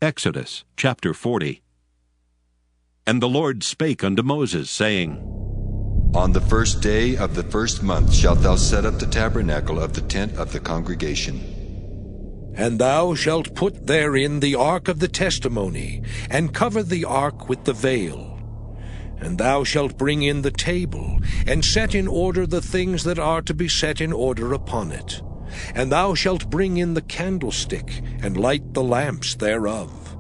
Exodus chapter 40. And the Lord spake unto Moses, saying, On the first day of the first month shalt thou set up the tabernacle of the tent of the congregation. And thou shalt put therein the ark of the testimony, and cover the ark with the veil. And thou shalt bring in the table, and set in order the things that are to be set in order upon it. And thou shalt bring in the candlestick, and light the lamps thereof.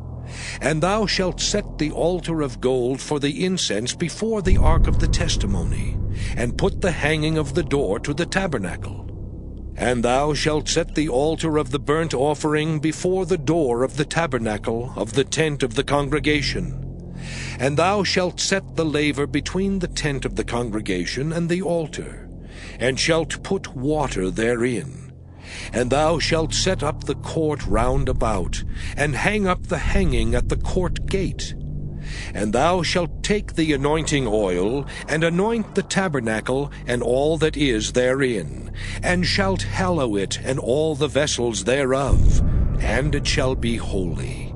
And thou shalt set the altar of gold for the incense before the ark of the testimony, and put the hanging of the door to the tabernacle. And thou shalt set the altar of the burnt offering before the door of the tabernacle of the tent of the congregation. And thou shalt set the laver between the tent of the congregation and the altar, and shalt put water therein. And thou shalt set up the court round about, and hang up the hanging at the court gate. And thou shalt take the anointing oil, and anoint the tabernacle and all that is therein, and shalt hallow it and all the vessels thereof, and it shall be holy.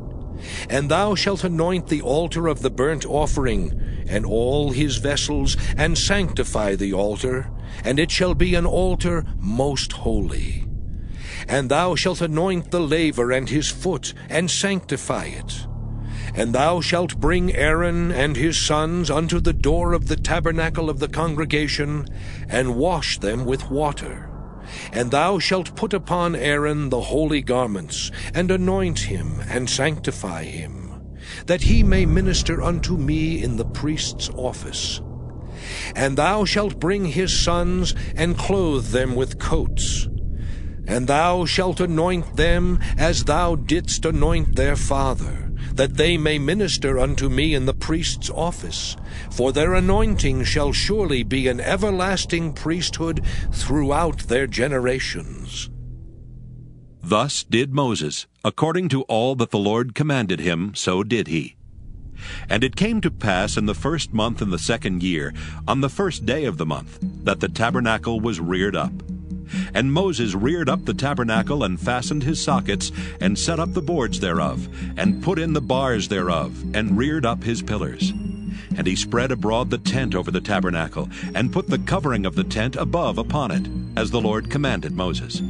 And thou shalt anoint the altar of the burnt offering, and all his vessels, and sanctify the altar, and it shall be an altar most holy. And thou shalt anoint the laver and his foot, and sanctify it. And thou shalt bring Aaron and his sons unto the door of the tabernacle of the congregation, and wash them with water. And thou shalt put upon Aaron the holy garments, and anoint him, and sanctify him, that he may minister unto me in the priest's office. And thou shalt bring his sons, and clothe them with coats. And thou shalt anoint them as thou didst anoint their father, that they may minister unto me in the priest's office. For their anointing shall surely be an everlasting priesthood throughout their generations. Thus did Moses, according to all that the Lord commanded him, so did he. And it came to pass in the first month in the second year, on the first day of the month, that the tabernacle was reared up. And Moses reared up the tabernacle, and fastened his sockets, and set up the boards thereof, and put in the bars thereof, and reared up his pillars. And he spread abroad the tent over the tabernacle, and put the covering of the tent above upon it, as the Lord commanded Moses.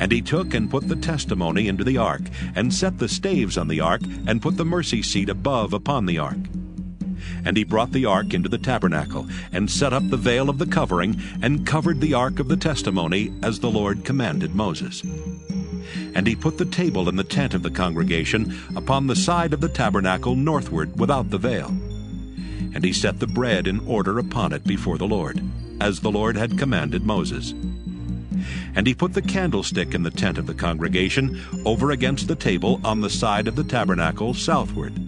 And he took and put the testimony into the ark, and set the staves on the ark, and put the mercy seat above upon the ark. And he brought the ark into the tabernacle, and set up the veil of the covering, and covered the ark of the testimony, as the Lord commanded Moses. And he put the table in the tent of the congregation upon the side of the tabernacle northward without the veil. And he set the bread in order upon it before the Lord, as the Lord had commanded Moses. And he put the candlestick in the tent of the congregation over against the table on the side of the tabernacle southward.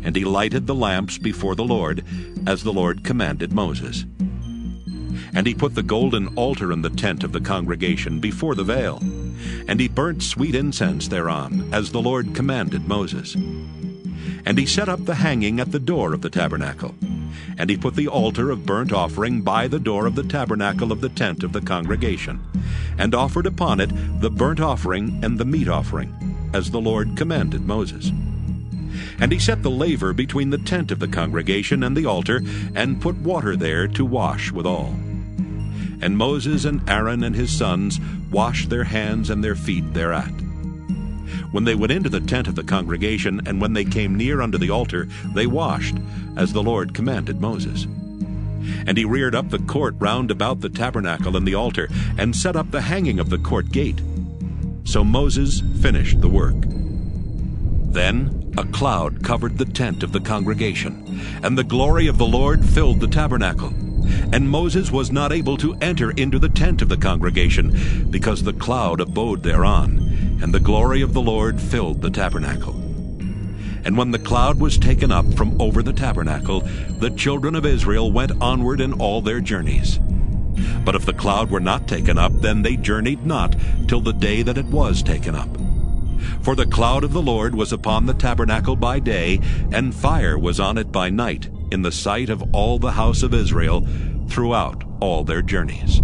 And he lighted the lamps before the Lord, as the Lord commanded Moses. And he put the golden altar in the tent of the congregation before the veil. And he burnt sweet incense thereon, as the Lord commanded Moses. And he set up the hanging at the door of the tabernacle. And he put the altar of burnt offering by the door of the tabernacle of the tent of the congregation, and offered upon it the burnt offering and the meat offering, as the Lord commanded Moses. And he set the laver between the tent of the congregation and the altar, and put water there to wash withal. And Moses and Aaron and his sons washed their hands and their feet thereat. When they went into the tent of the congregation, and when they came near unto the altar, they washed, as the Lord commanded Moses. And he reared up the court round about the tabernacle and the altar, and set up the hanging of the court gate. So Moses finished the work. Then a cloud covered the tent of the congregation, and the glory of the Lord filled the tabernacle. And Moses was not able to enter into the tent of the congregation, because the cloud abode thereon, and the glory of the Lord filled the tabernacle. And when the cloud was taken up from over the tabernacle, the children of Israel went onward in all their journeys. But if the cloud were not taken up, then they journeyed not till the day that it was taken up. For the cloud of the Lord was upon the tabernacle by day, and fire was on it by night, in the sight of all the house of Israel, throughout all their journeys.